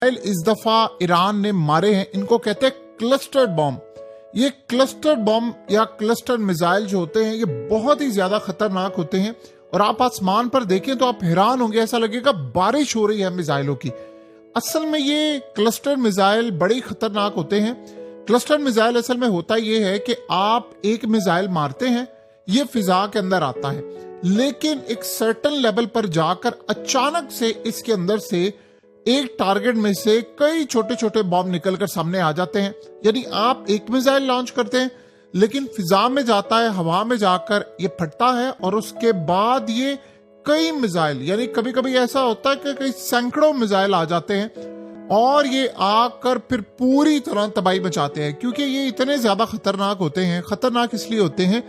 इस दफा ईरान ने मारे हैं, इनको कहते हैं क्लस्टर्ड बॉम्ब। ये क्लस्टर्ड बॉम्ब या क्लस्टर्ड मिसाइल जो होते हैं ये बहुत ही ज्यादा खतरनाक होते हैं और आप आसमान पर देखें तो आप हैरान होंगे, ऐसा लगेगा बारिश हो रही है मिसाइलों की। असल में ये क्लस्टर्ड मिसाइल बड़े खतरनाक होते हैं। क्लस्टर्ड मिसाइल असल में होता ये है कि आप एक मिसाइल मारते हैं, ये फिजा के अंदर आता है, लेकिन एक सर्टेन लेवल पर जाकर अचानक से इसके अंदर से एक टारगेट में से कई छोटे छोटे बॉम्ब निकलकर सामने आ जाते हैं। यानी आप एक मिसाइल लॉन्च करते हैं लेकिन फिजा में जाता है, हवा में जाकर ये फटता है और उसके बाद ये कई मिसाइल, यानी कभी कभी ऐसा होता है कि कई सैकड़ों मिसाइल आ जाते हैं और ये आकर फिर पूरी तरह तबाही मचाते हैं, क्योंकि ये इतने ज्यादा खतरनाक होते हैं। खतरनाक इसलिए होते हैं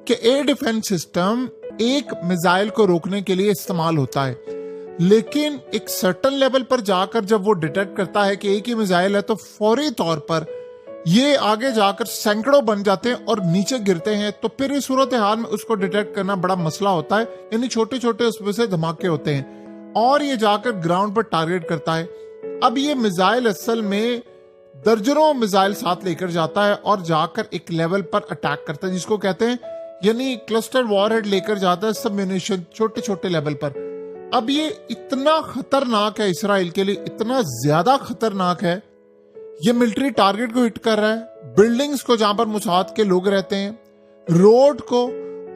कि एयर डिफेंस सिस्टम एक मिसाइल को रोकने के लिए इस्तेमाल होता है, लेकिन एक सर्टेन लेवल पर जाकर जब वो डिटेक्ट करता है कि एक ही मिसाइल है तो फौरी तौर पर ये आगे जाकर सैकड़ों बन जाते हैं और नीचे गिरते हैं। तो फिर इस सूरत हाल में उसको डिटेक्ट करना बड़ा मसला होता है, यानी छोटे छोटे उसमें से धमाके होते हैं और ये जाकर ग्राउंड पर टारगेट करता है। अब ये मिसाइल असल में दर्जनों मिसाइल साथ लेकर जाता है और जाकर एक लेवल पर अटैक करता है, जिसको कहते हैं यानी क्लस्टर वॉरहेड लेकर जाता है सब म्यूनिशन छोटे छोटे लेवल पर। अब ये इतना खतरनाक है इसराइल के लिए, इतना ज्यादा खतरनाक है, ये मिलिट्री टारगेट को हिट कर रहा है, बिल्डिंग्स को जहां पर मुसाद के लोग रहते हैं, रोड को,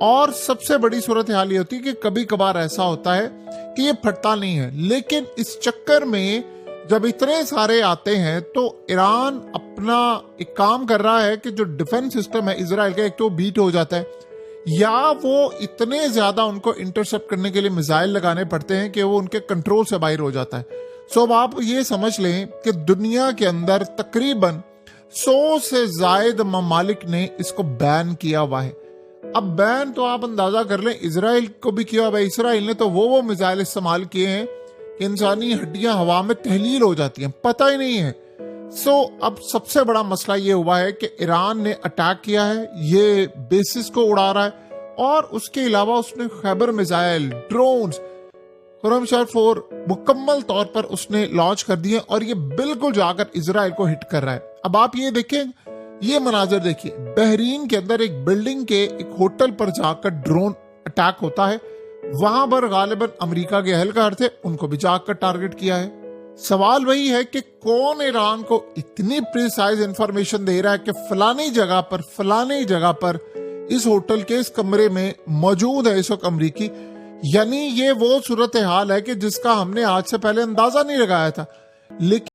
और सबसे बड़ी सूरत हाल ये होती है कि कभी कभार ऐसा होता है कि ये फटता नहीं है। लेकिन इस चक्कर में जब इतने सारे आते हैं तो ईरान अपना एक काम कर रहा है कि जो डिफेंस सिस्टम है इसराइल का, एक तो बीट हो जाता है या वो इतने ज्यादा उनको इंटरसेप्ट करने के लिए मिसाइल लगाने पड़ते हैं कि वो उनके कंट्रोल से बाहर हो जाता है। सो अब आप ये समझ लें कि दुनिया के अंदर तकरीबन 100 से ज्यादा ममालिक ने इसको बैन किया हुआ है। अब बैन तो आप अंदाजा कर लें, इसराइल को भी किया हुआ है। इसराइल ने तो वो मिसाइल इस्तेमाल किए हैं कि इंसानी हड्डियां हवा में तहलील हो जाती हैं, पता ही नहीं है। अब सबसे बड़ा मसला ये हुआ है कि ईरान ने अटैक किया है, ये बेसिस को उड़ा रहा है और उसके अलावा उसने खैबर मिसाइल, ड्रोन्स, खुरमशहर 4 मुकम्मल तौर पर उसने लॉन्च कर दिए और ये बिल्कुल जाकर इसराइल को हिट कर रहा है। अब आप ये देखें, ये मनाजर देखिए, बहरीन के अंदर एक बिल्डिंग के एक होटल पर जाकर ड्रोन अटैक होता है, वहां पर गालिबन अमेरिका के एहलकार थे, उनको भी जाकर टारगेट किया है। सवाल वही है कि कौन ईरान को इतनी प्रिसाइज इंफॉर्मेशन दे रहा है कि फलानी जगह पर इस होटल के इस कमरे में मौजूद है इस वक्त अमरीकी। यानी ये वो सूरत हाल है कि जिसका हमने आज से पहले अंदाजा नहीं लगाया था। लेकिन